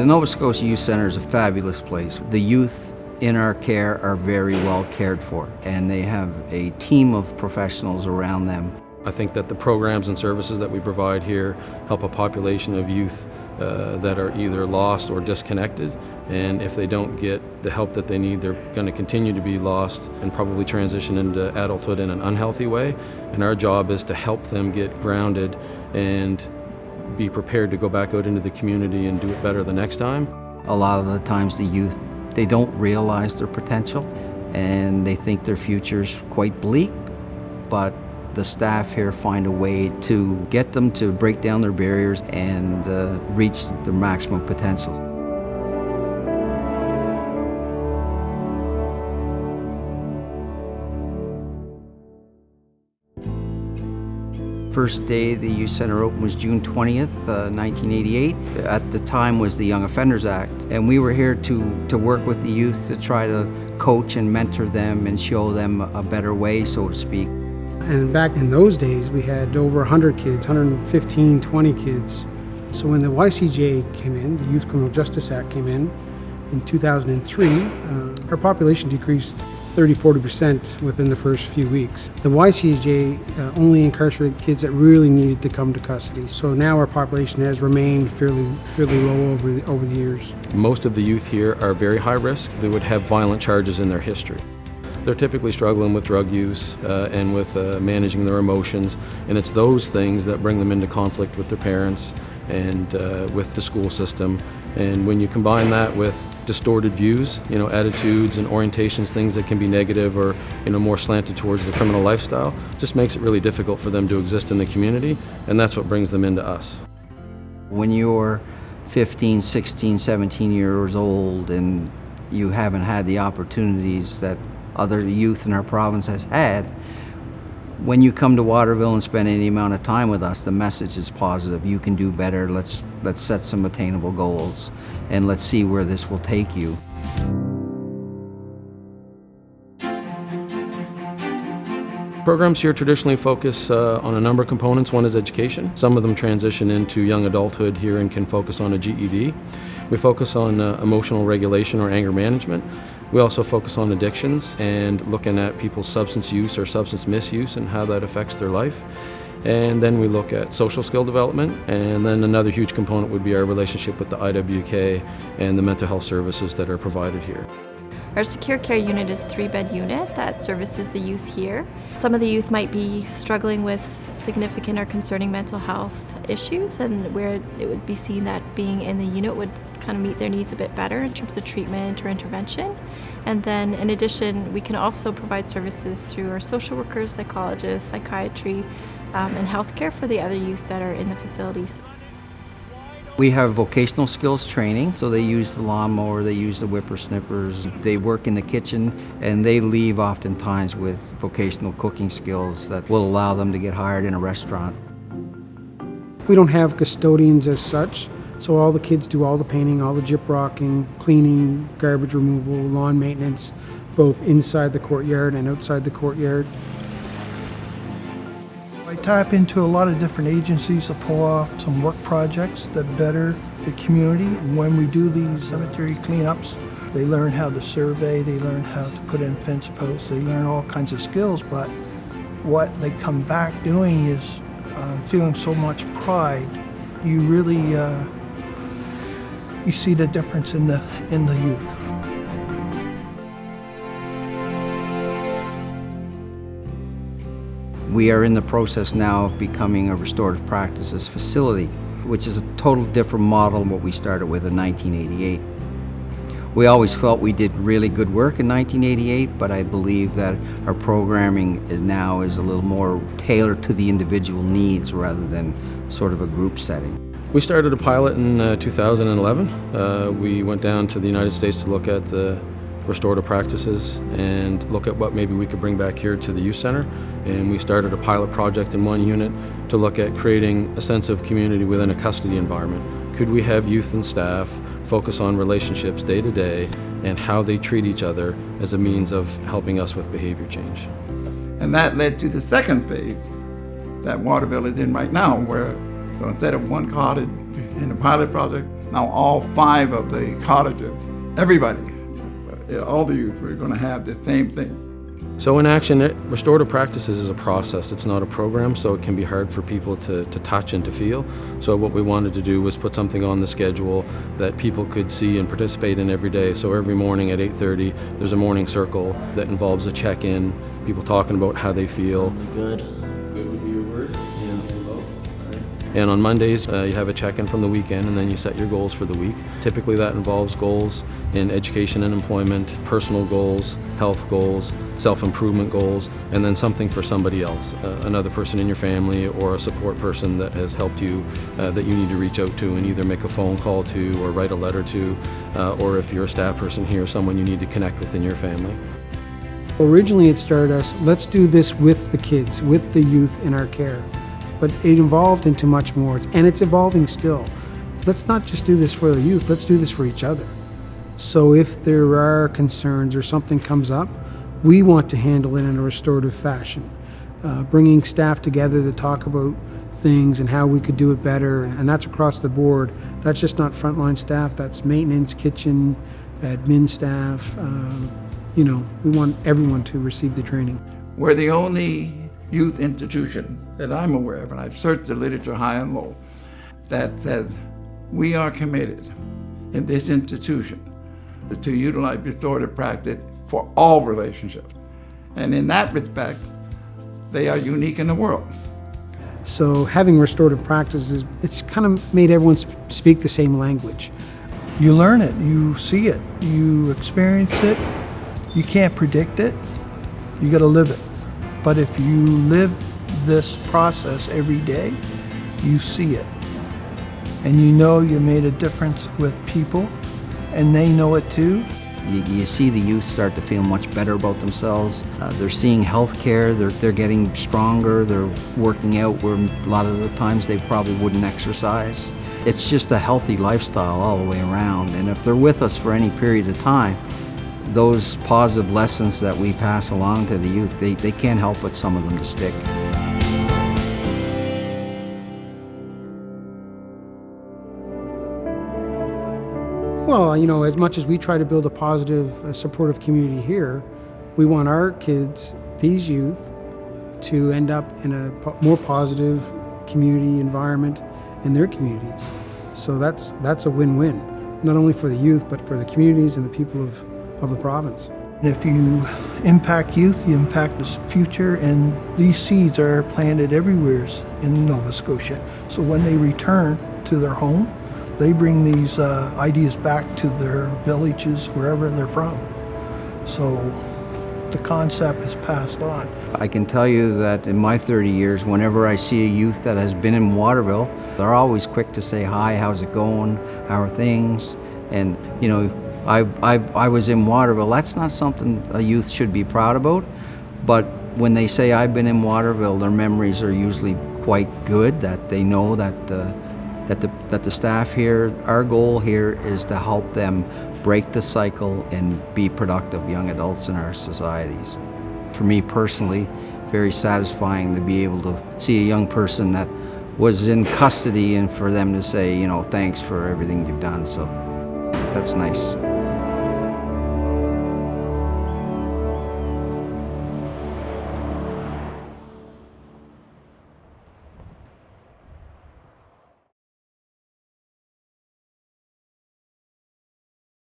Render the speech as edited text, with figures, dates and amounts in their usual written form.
The Nova Scotia Youth Centre is a fabulous place. The youth in our care are very well cared for, and they have a team of professionals around them. I think that the programs and services that we provide here help a population of youth that are either lost or disconnected, and if they don't get the help that they need, they're going to continue to be lost and probably transition into adulthood in an unhealthy way. And our job is to help them get grounded and be prepared to go back out into the community and do it better the next time. A lot of the times the youth, they don't realize their potential and they think their future's quite bleak, but the staff here find a way to get them to break down their barriers and reach their maximum potential. First day the Youth Centre opened was June 20th, 1988. At the time was the Young Offenders Act, and we were here to work with the youth to try to coach and mentor them and show them a better way, so to speak. And back in those days, we had over 100 kids, 115, 20 kids. So when the YCJ came in, the Youth Criminal Justice Act came in 2003, our population decreased 30–40% within the first few weeks. The YCJ only incarcerated kids that really needed to come to custody. So now our population has remained fairly low over the years. Most of the youth here are very high risk. They would have violent charges in their history. They're typically struggling with drug use and with managing their emotions, and it's those things that bring them into conflict with their parents and with the school system. And when you combine that with distorted views, attitudes and orientations, things that can be negative or more slanted towards the criminal lifestyle, just makes it really difficult for them to exist in the community, and that's what brings them into us. When you're 15, 16, 17 years old and you haven't had the opportunities that other youth in our province has had, when you come to Waterville and spend any amount of time with us, the message is positive. You can do better. Let's set some attainable goals, and let's see where this will take you. Programs here traditionally focus on a number of components. One is education. Some of them transition into young adulthood here and can focus on a GED. We focus on emotional regulation or anger management. We also focus on addictions and looking at people's substance use or substance misuse and how that affects their life. And then we look at social skill development, and then another huge component would be our relationship with the IWK and the mental health services that are provided here. Our secure care unit is a 3-bed unit that services the youth here. Some of the youth might be struggling with significant or concerning mental health issues, and where it would be seen that being in the unit would kind of meet their needs a bit better in terms of treatment or intervention. And then in addition, we can also provide services through our social workers, psychologists, psychiatry, and healthcare for the other youth that are in the facilities. We have vocational skills training, so they use the lawnmower, they use the whippersnippers, they work in the kitchen, and they leave oftentimes with vocational cooking skills that will allow them to get hired in a restaurant. We don't have custodians as such, so all the kids do all the painting, all the gyprocking, cleaning, garbage removal, lawn maintenance, both inside the courtyard and outside the courtyard. I tap into a lot of different agencies to pull off some work projects that better the community. When we do these cemetery cleanups, they learn how to survey, they learn how to put in fence posts, they learn all kinds of skills, but what they come back doing is feeling so much pride. You really you see the difference in the youth. We are in the process now of becoming a restorative practices facility, which is a total different model than what we started with in 1988. We always felt we did really good work in 1988, but I believe that our programming now is a little more tailored to the individual needs rather than sort of a group setting. We started a pilot in 2011. We went down to the United States to look at the restorative practices and look at what maybe we could bring back here to the youth center. And we started a pilot project in one unit to look at creating a sense of community within a custody environment. Could we have youth and staff focus on relationships day to day and how they treat each other as a means of helping us with behavior change? And that led to the second phase that Waterville is in right now, where so instead of one cottage in the pilot project, Now all 5 of the cottages, everybody, all the youth, we're going to have the same thing. So in action, restorative practices is a process. It's not a program, so it can be hard for people to touch and to feel. So what we wanted to do was put something on the schedule that people could see and participate in every day. So every morning at 8:30, there's a morning circle that involves a check-in, people talking about how they feel. Good. Good would be your word. And on Mondays, you have a check-in from the weekend, and then you set your goals for the week. Typically that involves goals in education and employment, personal goals, health goals, self-improvement goals, and then something for somebody else, another person in your family or a support person that has helped you that you need to reach out to and either make a phone call to or write a letter to, or if you're a staff person here, someone you need to connect with in your family. Originally it started us, let's do this with the kids, with the youth in our care. But it evolved into much more, and it's evolving still. Let's not just do this for the youth, let's do this for each other. So if there are concerns or something comes up, we want to handle it in a restorative fashion. Bringing staff together to talk about things and how we could do it better, and that's across the board. That's just not frontline staff, that's maintenance, kitchen, admin staff. We want everyone to receive the training. We're the only youth institution that I'm aware of, and I've searched the literature high and low, that says we are committed in this institution to utilize restorative practice for all relationships. And in that respect, they are unique in the world. So having restorative practices, it's kind of made everyone speak the same language. You learn it, you see it, you experience it. You can't predict it, you gotta live it. But if you live this process every day, you see it. And you know you made a difference with people, and they know it too. You see the youth start to feel much better about themselves. They're seeing health care, they're getting stronger, they're working out where a lot of the times they probably wouldn't exercise. It's just a healthy lifestyle all the way around, and if they're with us for any period of time, those positive lessons that we pass along to the youth, they can't help but some of them to stick. Well, as much as we try to build a positive, supportive community here, we want our kids, these youth, to end up in a more positive community environment in their communities. So that's a win-win, not only for the youth, but for the communities and the people of the province. If you impact youth, you impact the future, and these seeds are planted everywhere in Nova Scotia. So when they return to their home, they bring these ideas back to their villages, wherever they're from. So the concept is passed on. I can tell you that in my 30 years, whenever I see a youth that has been in Waterville, they're always quick to say, hi, how's it going, how are things? And I was in Waterville. That's not something a youth should be proud about, but when they say I've been in Waterville, their memories are usually quite good, that they know that the staff here, our goal here is to help them break the cycle and be productive young adults in our societies. For me personally, very satisfying to be able to see a young person that was in custody and for them to say, thanks for everything you've done. So that's nice.